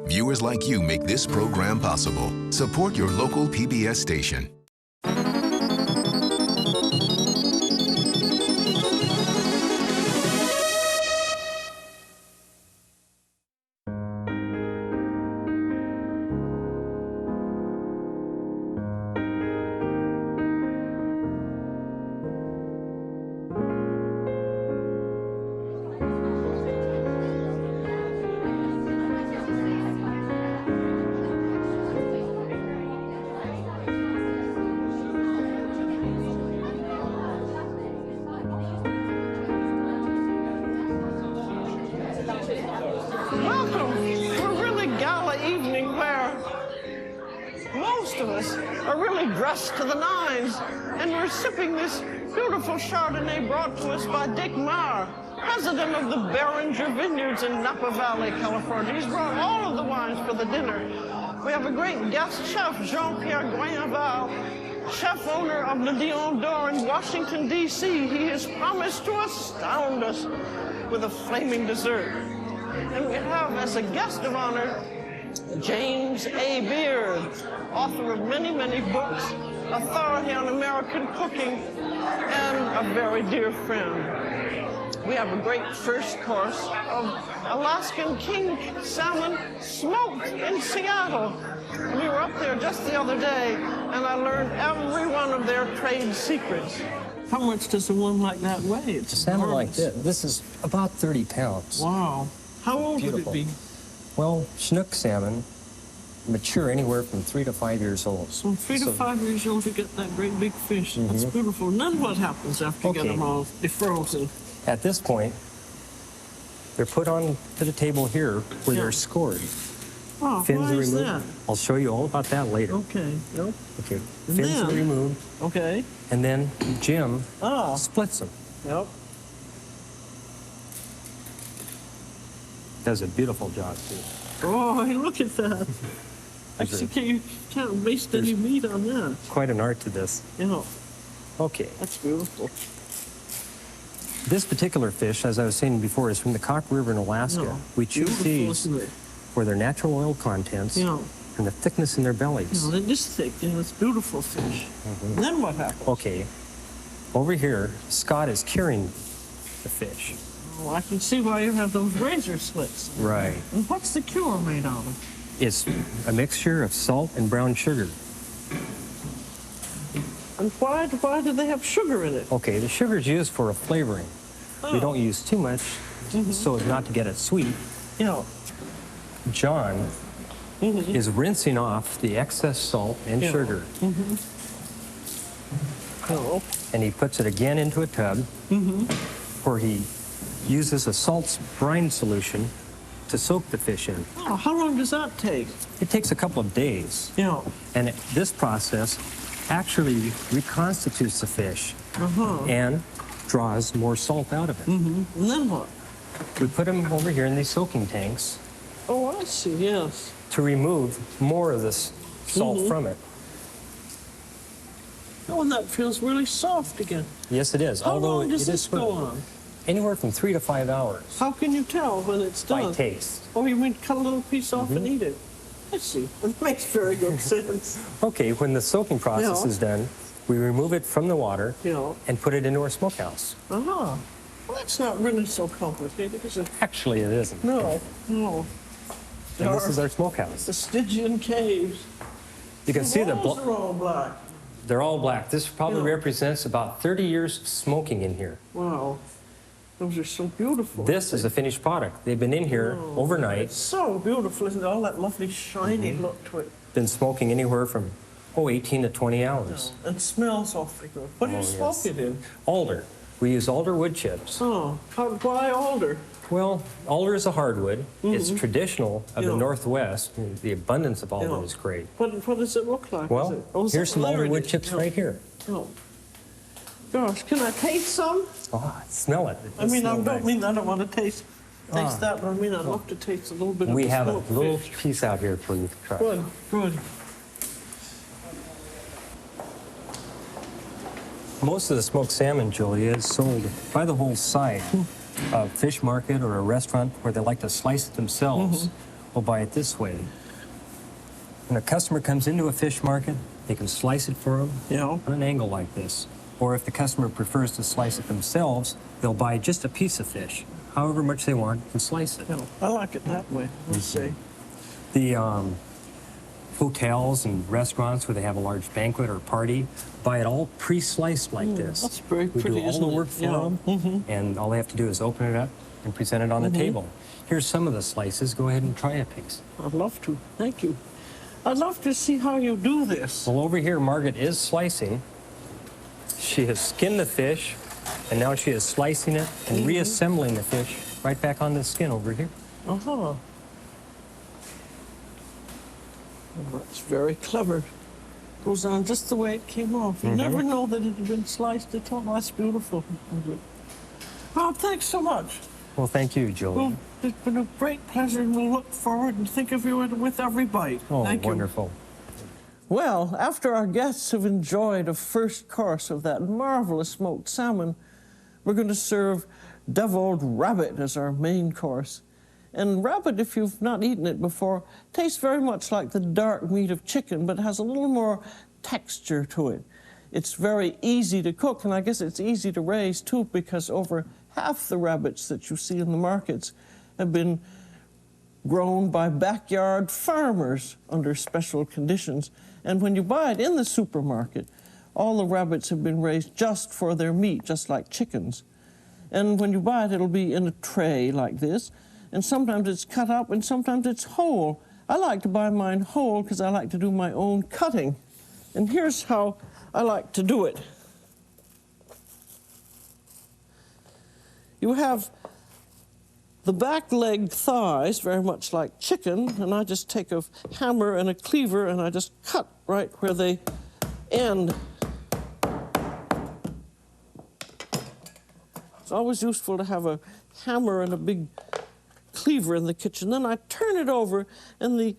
Viewers like you make this program possible. Support your local PBS station. To the nines, and we're sipping this beautiful Chardonnay brought to us by Maher, president of the Beringer Vineyards in Napa Valley, California. He's brought all of the wines for the dinner. We have a great guest chef, Jean-Pierre Goyenvalle, chef owner of the Lion d'Or in Washington, D.C. He has promised to astound us with a flaming dessert. And we have, as a guest of honor, James A. Beard, author of many, many books, authority on American cooking, and a very dear friend. We have a great first course of Alaskan king salmon smoked in Seattle. We were up there just the other day, and I learned every one of their trade secrets. How much does a one like that weigh? It's a salmon like this is about 30 pounds. Wow. How old Beautiful. would it be? Well, Chinook salmon mature anywhere from 3 to 5 years old. So 3 to 5 years old, you get that great big fish. That's beautiful. And then what happens after you get them all defrozen? At this point, they're put on to the table here where they're scored. Oh, Fins why are is removed. that? I'll show you all about that later. Okay. Yep. Okay. Fins are removed. Okay. And then Jim splits them. Yep. Does a beautiful job too. Oh, look at that. Actually, you can't waste any meat on that. Quite an art to this. Yeah. Okay. That's beautiful. This particular fish, as I was saying before, is from the Cock River in Alaska. Yeah. We choose these for their natural oil contents and the thickness in their bellies. Yeah, they're just thick. Yeah, it's beautiful fish. And then what happens? Okay. Over here, Scott is curing the fish. Oh, I can see why you have those razor slits. Right. And what's the cure made out of? It's a mixture of salt and brown sugar. And why do they have sugar in it? Okay, the sugar is used for a flavoring. We don't use too much so as not to get it sweet. Yeah. John is rinsing off the excess salt and sugar. Oh. And he puts it again into a tub where he uses a salt brine solution to soak the fish in. Oh, how long does that take? It takes a couple of days. Yeah. And this process actually reconstitutes the fish and draws more salt out of it. And then what? We put them over here in these soaking tanks. Oh, I see, yes. To remove more of this salt from it. Oh, and that feels really soft again. Yes, it is. How Although long does it this is go on? Anywhere from 3 to 5 hours. How can you tell when it's done? By taste. Oh, you mean cut a little piece off and eat it? I see. It makes very good sense. Okay, when the soaking process is done, we remove it from the water and put it into our smokehouse. Well, that's not really so complicated, is it? Actually, it isn't. No. And this is our smokehouse. The Stygian caves. You can see the walls are all black. They're all black. This probably represents about 30 years of smoking in here. Wow. Those are so beautiful. This is a finished product. They've been in here overnight. It's so beautiful, isn't it? All that lovely shiny look to it. Been smoking anywhere from 18 to 20 hours. And smells awfully good. What do you smoke it in? Alder. We use alder wood chips. Oh, why alder? Well, alder is a hardwood. It's traditional of the Northwest. The abundance of alder is great. What does it look like? Well, here's some alder wood chips right here. Oh. Gosh, can I taste some? Oh, smell it. I mean, I don't mean I don't want to taste that, but I mean I'd love to taste a little bit of the We have a smoked little fish. piece out here for you to try. Good, good. Most of the smoked salmon, Julia, is sold by the whole side. A fish market or a restaurant where they like to slice it themselves. will buy it this way. When a customer comes into a fish market, they can slice it for them on an angle like this. Or if the customer prefers to slice it themselves, they'll buy just a piece of fish, however much they want, and slice it. I like it that way, let's see. The hotels and restaurants where they have a large banquet or party buy it all pre-sliced like this. That's very pretty, We do all the work for them, it? and all they have to do is open it up and present it on the table. Here's some of the slices. Go ahead and try a piece. I'd love to. Thank you. I'd love to see how you do this. Well, over here, Margaret is slicing. She has skinned the fish, and now she is slicing it and reassembling the fish right back on the skin over here. Well, that's very clever. Goes on just the way it came off. You never know that it had been sliced at all. That's beautiful. Bob, thanks so much. Well, thank you, Julie. Well, it's been a great pleasure, and we'll look forward and think of you with every bite. Oh, Thank you. wonderful. Well, after our guests have enjoyed a first course of that marvelous smoked salmon, we're going to serve deviled rabbit as our main course. And rabbit, if you've not eaten it before, tastes very much like the dark meat of chicken, but has a little more texture to it. It's very easy to cook, and I guess it's easy to raise too, because over half the rabbits that you see in the markets have been grown by backyard farmers under special conditions. And when you buy it in the supermarket, all the rabbits have been raised just for their meat, just like chickens. And when you buy it, it'll be in a tray like this. And sometimes it's cut up and sometimes it's whole. I like to buy mine whole because I like to do my own cutting. And here's how I like to do it. You have the back leg thighs, very much like chicken, and I just take a hammer and a cleaver and I just cut right where they end. It's always useful to have a hammer and a big cleaver in the kitchen. Then I turn it over, and the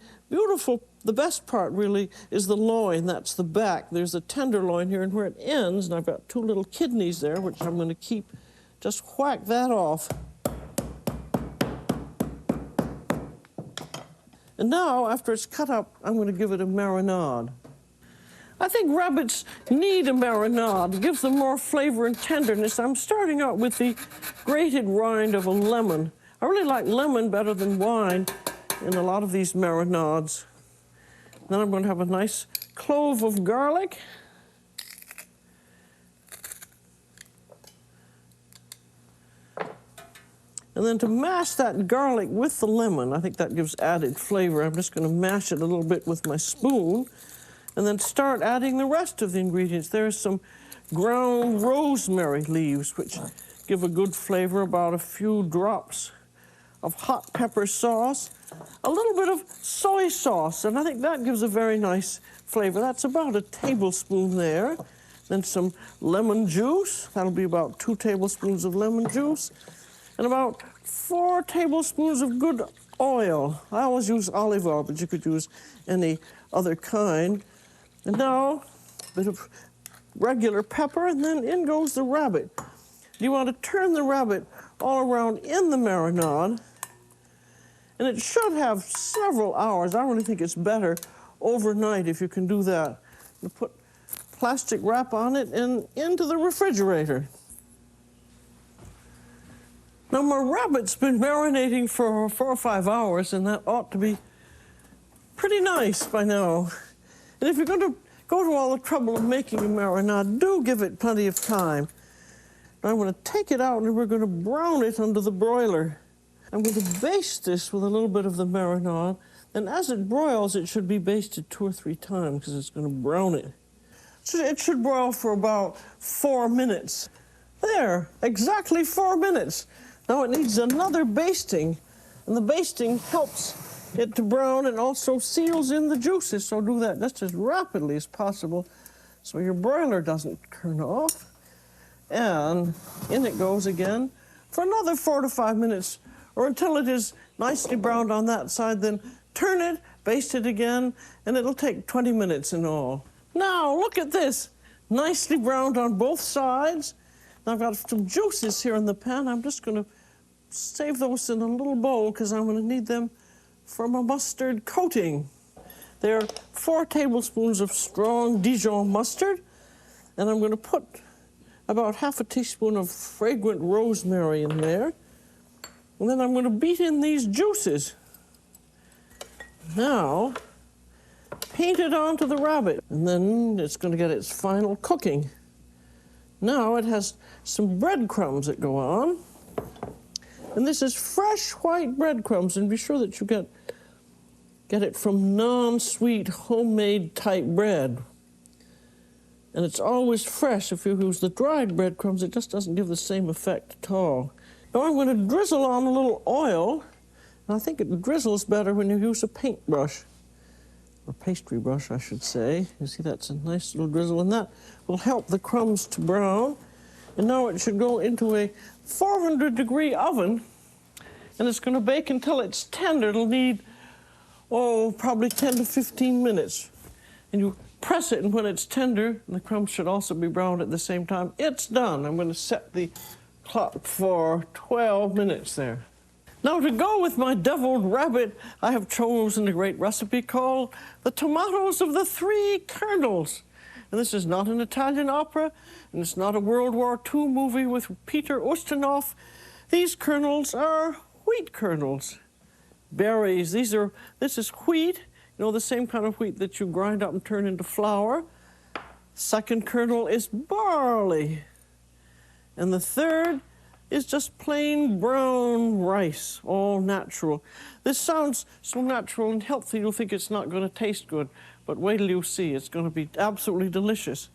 best part really is the loin. That's the back. There's a tenderloin here, and where it ends, and I've got two little kidneys there, which I'm going to keep, just whack that off. And now, after it's cut up, I'm going to give it a marinade. I think rabbits need a marinade. It gives them more flavor and tenderness. I'm starting out with the grated rind of a lemon. I really like lemon better than wine in a lot of these marinades. Then I'm going to have a nice clove of garlic. And then to mash that garlic with the lemon, I think that gives added flavor. I'm just going to mash it a little bit with my spoon and then start adding the rest of the ingredients. There's some ground rosemary leaves, which give a good flavor, about a few drops of hot pepper sauce, a little bit of soy sauce, and I think that gives a very nice flavor. That's about a tablespoon there. Then some lemon juice. That'll be about 2 tablespoons of lemon juice. And about 4 tablespoons of good oil. I always use olive oil, but you could use any other kind. And now, a bit of regular pepper, and then in goes the rabbit. You want to turn the rabbit all around in the marinade, and it should have several hours. I really think it's better overnight if you can do that. You put plastic wrap on it and into the refrigerator. Now, my rabbit's been marinating for 4 or 5 hours, and that ought to be pretty nice by now. And if you're going to go to all the trouble of making a marinade, do give it plenty of time. Now, I'm going to take it out, and we're going to brown it under the broiler. I'm going to baste this with a little bit of the marinade, and as it broils, it should be basted 2 or 3 times because it's going to brown it. So it should broil for about 4 minutes. There, exactly 4 minutes. Now it needs another basting, and the basting helps it to brown and also seals in the juices, so do that just as rapidly as possible so your broiler doesn't turn off. And in it goes again for another 4 to 5 minutes, or until it is nicely browned on that side. Then turn it, baste it again, and it'll take 20 minutes in all. Now look at this, nicely browned on both sides. Now I've got some juices here in the pan. I'm just going to save those in a little bowl because I'm going to need them from a mustard coating. There are 4 tablespoons of strong Dijon mustard, and I'm going to put about half a teaspoon of fragrant rosemary in there. And then I'm going to beat in these juices. Now, paint it onto the rabbit, and then it's going to get its final cooking. Now it has some breadcrumbs that go on. And this is fresh white breadcrumbs, and be sure that you get it from non-sweet homemade type bread. And it's always fresh. If you use the dried breadcrumbs, it just doesn't give the same effect at all. Now I'm going to drizzle on a little oil, and I think it drizzles better when you use a paintbrush, or pastry brush, I should say. You see, that's a nice little drizzle, and that will help the crumbs to brown. And now it should go into a 400-degree oven, and it's going to bake until it's tender. It'll need, probably 10 to 15 minutes. And you press it, and when it's tender, and the crumbs should also be browned at the same time, it's done. I'm going to set the clock for 12 minutes there. Now, to go with my deviled rabbit, I have chosen a great recipe called the tomatoes of the Three Kernels. And this is not an Italian opera, and it's not a World War II movie with Peter Ustinov. These kernels are wheat kernels. Berries, this is wheat, the same kind of wheat that you grind up and turn into flour. Second kernel is barley. And the third is just plain brown rice, all natural. This sounds so natural and healthy, you'll think it's not going to taste good, but wait till you see, it's going to be absolutely delicious.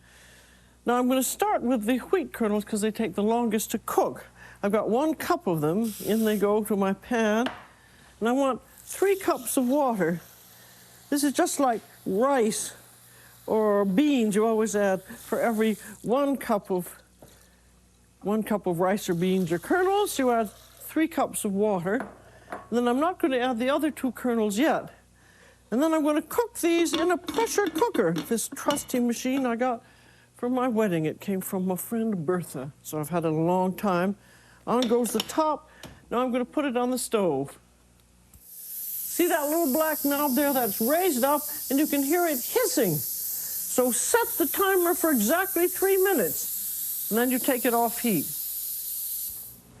Now I'm going to start with the wheat kernels because they take the longest to cook. I've got 1 cup of them. In they go to my pan, and I want 3 cups of water. This is just like rice or beans. You always add, for every 1 cup of rice or beans or kernels, you add 3 cups of water. And then I'm not going to add the other 2 kernels yet. And then I'm going to cook these in a pressure cooker. This trusty machine I got for my wedding. It came from my friend Bertha, so I've had it a long time. On goes the top. Now I'm going to put it on the stove. See that little black knob there? That's raised up, and you can hear it hissing. So set the timer for exactly 3 minutes, and then you take it off heat.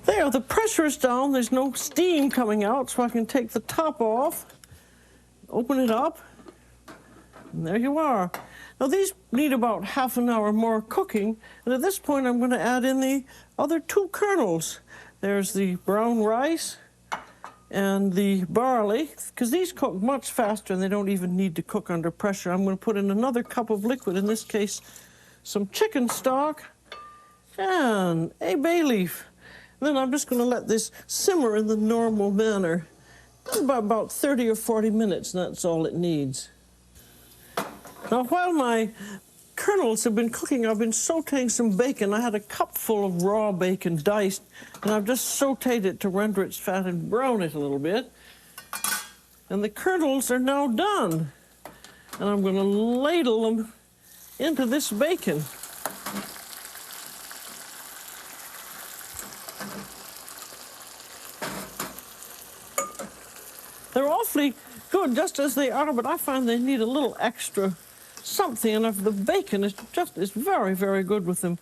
There, the pressure is down. There's no steam coming out, so I can take the top off, open it up, and there you are. Now these need about half an hour more cooking, and at this point I'm going to add in the other 2 kernels. There's the brown rice and the barley, because these cook much faster and they don't even need to cook under pressure. I'm going to put in another cup of liquid, in this case some chicken stock and a bay leaf. And then I'm just going to let this simmer in the normal manner. About 30 or 40 minutes, and that's all it needs. Now, while my kernels have been cooking, I've been sauteing some bacon. I had a cup full of raw bacon diced, and I've just sauteed it to render its fat and brown it a little bit. And the kernels are now done. And I'm going to ladle them into this bacon. They're awfully good just as they are, but I find they need a little extra something, and if the bacon is very, very good with them,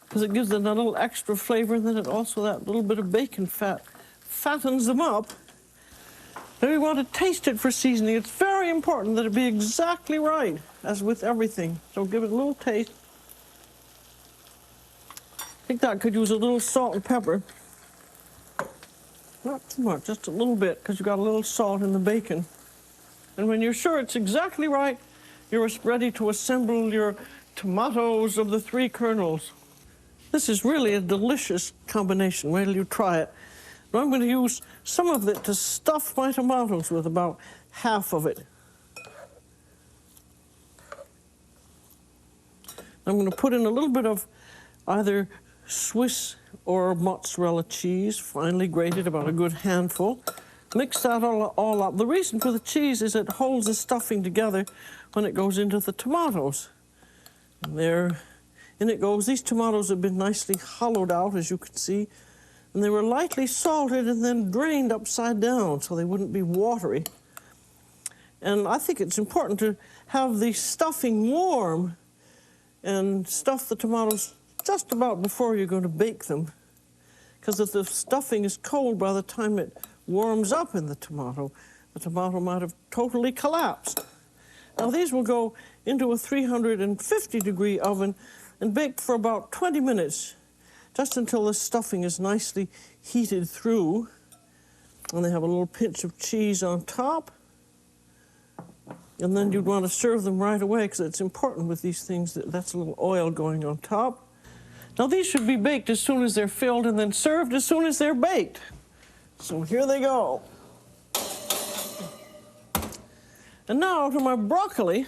because it gives them a little extra flavor, and then it also, that little bit of bacon fat fattens them up. Then we want to taste it for seasoning. It's very important that it be exactly right, as with everything. So give it a little taste. I think that could use a little salt and pepper. Not too much, just a little bit, because you've got a little salt in the bacon. And when you're sure it's exactly right, you're ready to assemble your tomatoes of the Three Kernels. This is really a delicious combination. Wait till you try it. Now I'm going to use some of it to stuff my tomatoes with, about half of it. I'm going to put in a little bit of either Swiss or mozzarella cheese, finely grated, about a good handful. Mix that all up. The reason for the cheese is it holds the stuffing together when it goes into the tomatoes. And there, in it goes. These tomatoes have been nicely hollowed out, as you can see. And they were lightly salted and then drained upside down so they wouldn't be watery. And I think it's important to have the stuffing warm and stuff the tomatoes just about before you're going to bake them. Because if the stuffing is cold by the time it warms up in the tomato might have totally collapsed. Now these will go into a 350-degree oven and bake for about 20 minutes, just until the stuffing is nicely heated through. And they have a little pinch of cheese on top. And then you'd want to serve them right away, because it's important with these things that that's a little oil going on top. Now these should be baked as soon as they're filled and then served as soon as they're baked. So here they go. And now to my broccoli.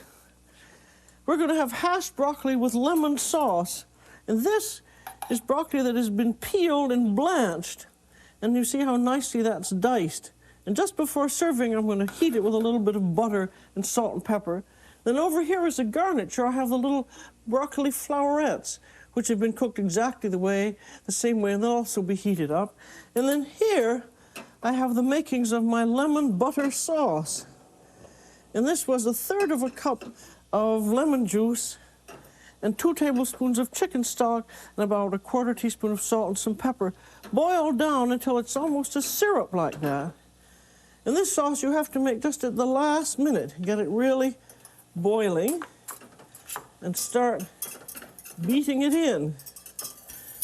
We're going to have hashed broccoli with lemon sauce. And this is broccoli that has been peeled and blanched. And you see how nicely that's diced. And just before serving, I'm going to heat it with a little bit of butter and salt and pepper. Then over here as a garniture, I have the little broccoli flowerets, which have been cooked exactly the same way, and they'll also be heated up. And then here, I have the makings of my lemon butter sauce. And this was 1/3 cup of lemon juice and 2 tablespoons of chicken stock and about 1/4 teaspoon of salt and some pepper, boiled down until it's almost a syrup like that. And this sauce you have to make just at the last minute. Get it really boiling and start beating it in.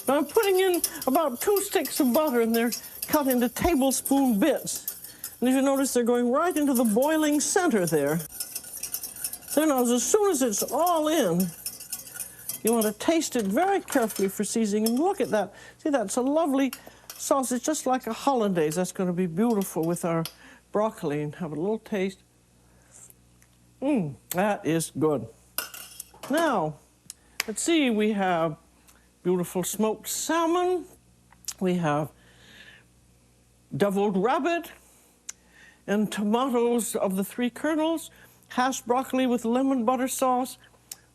Now I'm putting in about 2 sticks of butter, and they're cut into tablespoon bits. And as you notice, they're going right into the boiling center there. Then as soon as it's all in, you want to taste it very carefully for seasoning. And look at that. See, that's a lovely sauce. It's just like a hollandaise. That's going to be beautiful with our broccoli. And have a little taste. That is good. Now, let's see. We have beautiful smoked salmon. We have deviled rabbit and tomatoes of the 3 kernels, hashed broccoli with lemon butter sauce.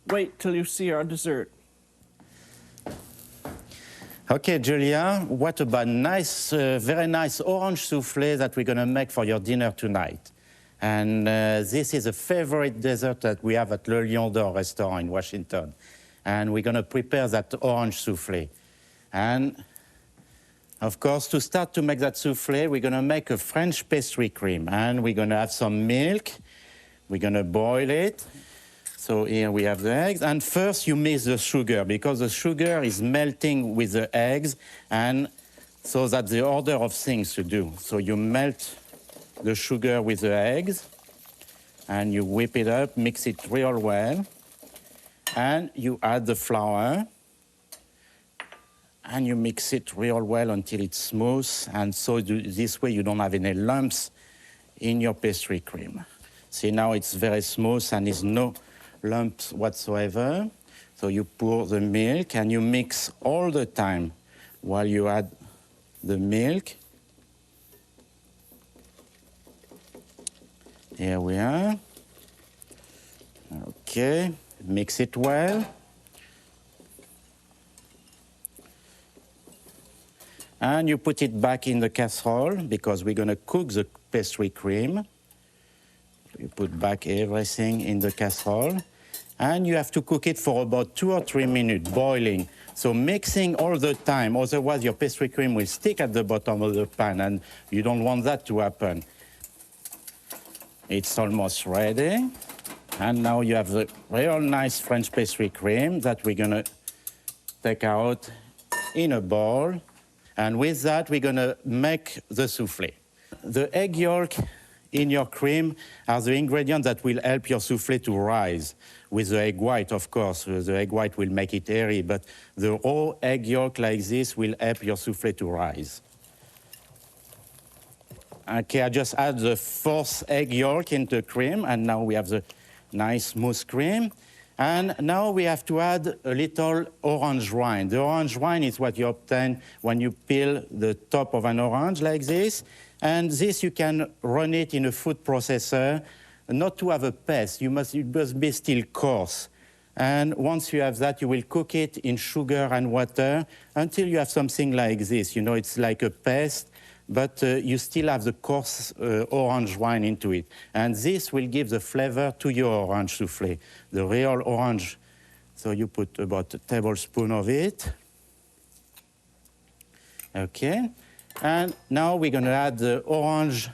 Wait till you see our dessert. Okay, Julia, what about very nice orange souffle that we're going to make for your dinner tonight? And this is a favorite dessert that we have at Le Lion d'Or restaurant in Washington. And we're going to prepare that orange souffle. And of course, to start to make that souffle, we're going to make a French pastry cream. And we're going to have some milk. We're going to boil it. So here we have the eggs. And first you mix the sugar, because the sugar is melting with the eggs. And so that's the order of things to do. So you melt the sugar with the eggs. And you whip it up, mix it real well. And you add the flour. And you mix it real well until it's smooth, and so this way you don't have any lumps in your pastry cream. See, now it's very smooth and there's no lumps whatsoever. So you pour the milk and you mix all the time while you add the milk. Here we are. Okay, mix it well. And you put it back in the casserole, because we're going to cook the pastry cream. You put back everything in the casserole. And you have to cook it for about 2 or 3 minutes, boiling. So mixing all the time, otherwise your pastry cream will stick at the bottom of the pan, and you don't want that to happen. It's almost ready. And now you have the real nice French pastry cream that we're going to take out in a bowl. And with that, we're going to make the souffle. The egg yolk in your cream are the ingredients that will help your souffle to rise. With the egg white, of course. The egg white will make it airy, but the raw egg yolk like this will help your souffle to rise. Okay, I just add the 4th egg yolk into the cream, and now we have the nice smooth cream. And now we have to add a little orange rind. The orange rind is what you obtain when you peel the top of an orange like this. And this you can run it in a food processor, not to have a paste. You must be still coarse. And once you have that, you will cook it in sugar and water until you have something like this. You know, it's like a paste, but you still have the coarse orange wine into it. And this will give the flavor to your orange souffle, the real orange. So you put about a tablespoon of it. Okay. And now we're going to add the orange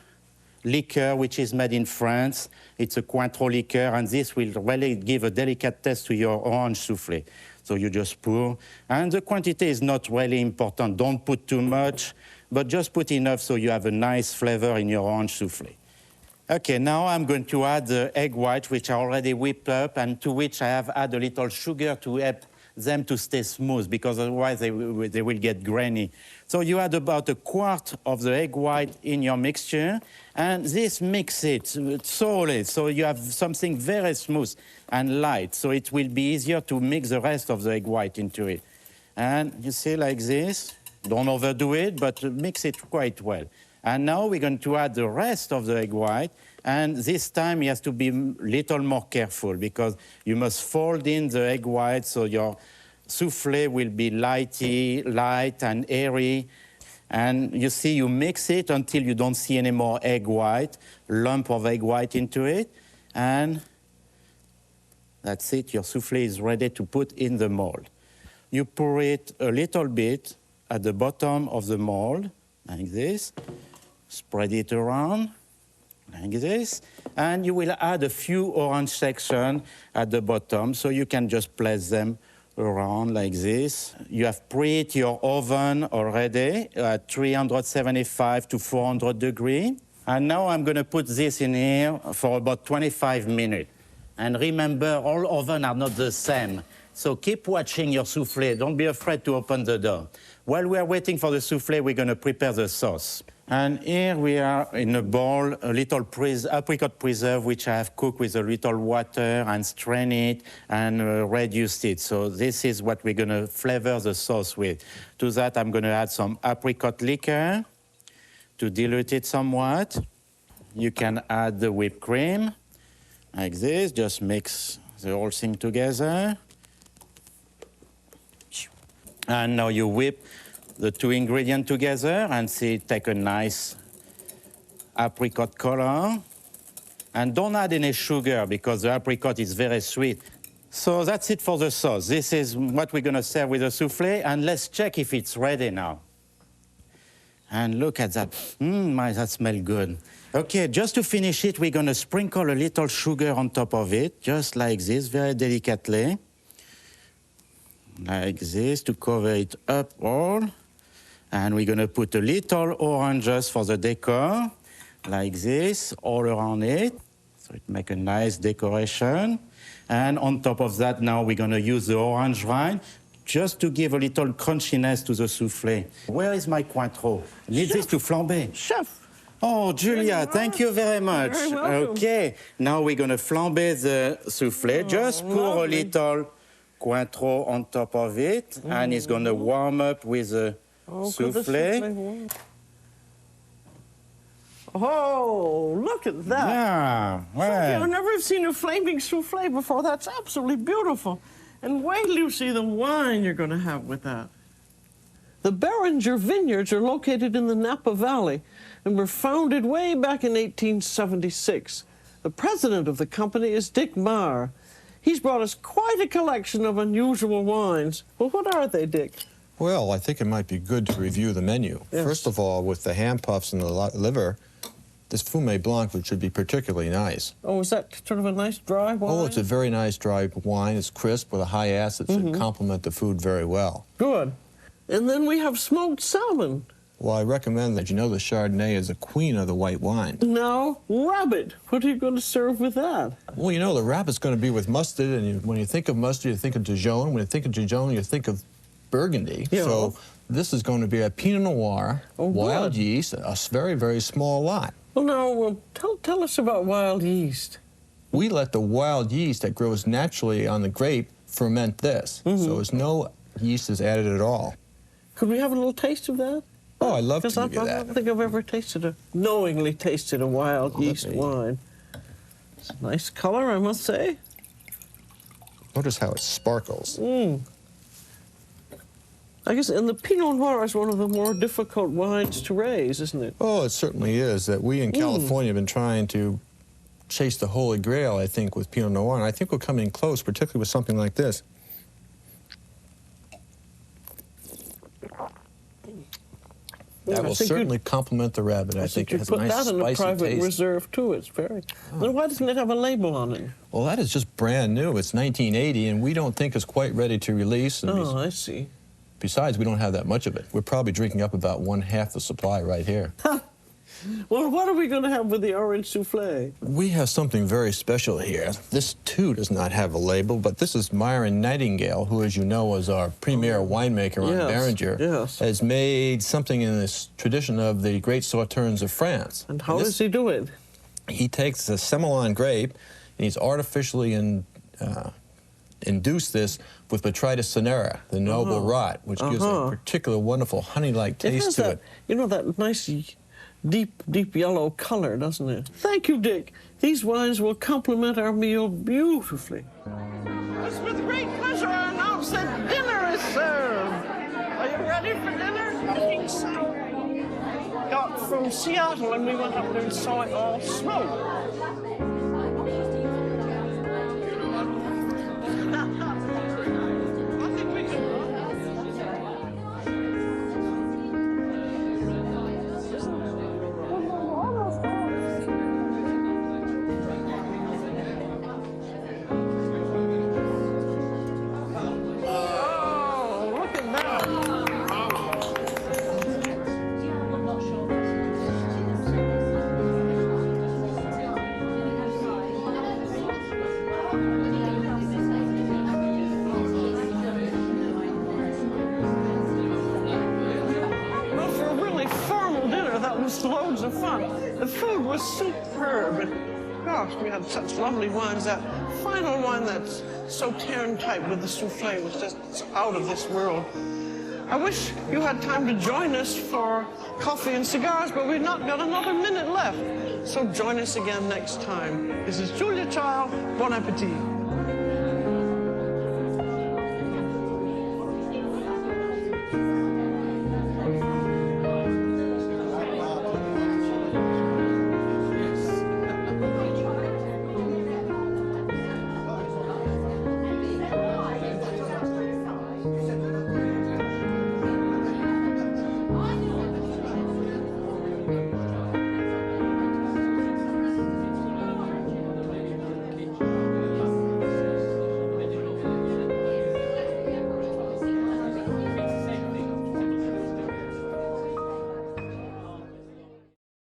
liquor, which is made in France. It's a Cointreau liquor, and this will really give a delicate taste to your orange souffle. So you just pour. And the quantity is not really important. Don't put too much, but just put enough so you have a nice flavor in your orange souffle. Okay, now I'm going to add the egg white, which I already whipped up, and to which I have added a little sugar to help them to stay smooth, because otherwise they will get grainy. So you add about a quart of the egg white in your mixture, and this mix it solely, so you have something very smooth and light, so it will be easier to mix the rest of the egg white into it. And you see, like this, don't overdo it, but mix it quite well. And now we're going to add the rest of the egg white, and this time you have to be a little more careful, because you must fold in the egg white so your souffle will be light and airy. And you see, you mix it until you don't see any more egg white, lump of egg white into it, and that's it, your souffle is ready to put in the mold. You pour it a little bit at the bottom of the mold, like this. Spread it around, like this. And you will add a few orange sections at the bottom, so you can just place them around like this. You have preheated your oven already at 375 to 400 degrees. And now I'm going to put this in here for about 25 minutes. And remember, all ovens are not the same. So keep watching your souffle. Don't be afraid to open the door. While we are waiting for the souffle, we're going to prepare the sauce. And here we are in a bowl, a little apricot preserve, which I have cooked with a little water and strained it and reduced it. So this is what we're going to flavor the sauce with. To that, I'm going to add some apricot liquor to dilute it somewhat. You can add the whipped cream, like this. Just mix the whole thing together. And now you whip the two ingredients together and see, take a nice apricot color. And don't add any sugar because the apricot is very sweet. So that's it for the sauce. This is what we're going to serve with the souffle, and let's check if it's ready now. And look at that. That smells good. Okay, just to finish it, we're going to sprinkle a little sugar on top of it, just like this, very delicately. Like this, to cover it up all. And we're going to put a little oranges for the decor, like this, all around it. So it makes a nice decoration. And on top of that, now we're going to use the orange wine just to give a little crunchiness to the souffle. Where is my Cointreau? I need this to flambe. Chef. Oh, Julia, thank you very much. Very welcome. Okay, now we're going to flambe the souffle. Just pour lovely. a little Cointreau on top of it, and it's going to warm up with the souffle. Oh, look at that. Yeah, well. I've never seen a flaming souffle before. That's absolutely beautiful. And wait till you see the wine you're going to have with that. The Beringer Vineyards are located in the Napa Valley and were founded way back in 1876. The president of the company is Dick Maher. He's brought us quite a collection of unusual wines. Well, what are they, Dick? Well, I think it might be good to review the menu. Yes. First of all, with the ham puffs and the liver, this Fumé Blanc, which should be particularly nice. Oh, is that sort of a nice dry wine? Oh, it's a very nice dry wine. It's crisp with a high acid. Should complement the food very well. Good. And then we have smoked salmon. Well, I recommend that. You know the Chardonnay is a queen of the white wine. Now, rabbit. What are you going to serve with that? Well, you know, the rabbit's going to be with mustard, and when you think of mustard, you think of Dijon. When you think of Dijon, you think of Burgundy. Yeah. So this is going to be a Pinot Noir, wild good. yeast, a very, very small lot. Well, now, tell us about wild yeast. We let the wild yeast that grows naturally on the grape ferment this. So there's no yeast is added at all. Could we have a little taste of that? Oh, I'd love to Because give you I that. don't think I've ever knowingly tasted a wild yeast wine. It's a nice color, I must say. Notice how it sparkles. I guess, and the Pinot Noir is one of the more difficult wines to raise, isn't it? Oh, it certainly is. That we in California have been trying to chase the holy grail, I think, with Pinot Noir, and I think we're coming close, particularly with something like this. That will certainly complement the Rabbit. I think it has a nice spicy taste. Put that in a private reserve, too. It's very... Then why doesn't it have a label on it? Well, that is just brand new. It's 1980, and we don't think it's quite ready to release. Oh, I see. Besides, we don't have that much of it. We're probably drinking up about 1/2 the supply right here. Well, what are we going to have with the orange souffle? We have something very special here. This, too, does not have a label, but this is Maher Nightingale, who, as you know, was our premier winemaker on Beringer, has made something in this tradition of the great sauternes of France. And how does he do it? He takes a Semillon grape, and he's artificially induced this with Botrytis cinerea, the noble rot, which gives a particular wonderful honey-like taste to it. You know, that nice... deep yellow color, doesn't it? Thank you, Dick. These wines will complement our meal beautifully. It's with great pleasure I announce that dinner is served. Are you ready for dinner? I think so. Got from Seattle, and we went up there and saw it all smoke. Loads of fun. The food was superb. And gosh, we had such lovely wines. That final one that's so Tern type with the souffle was just out of this world. I wish you had time to join us for coffee and cigars, but we've not got another minute left. So join us again next time. This is Julia Child. Bon appetit.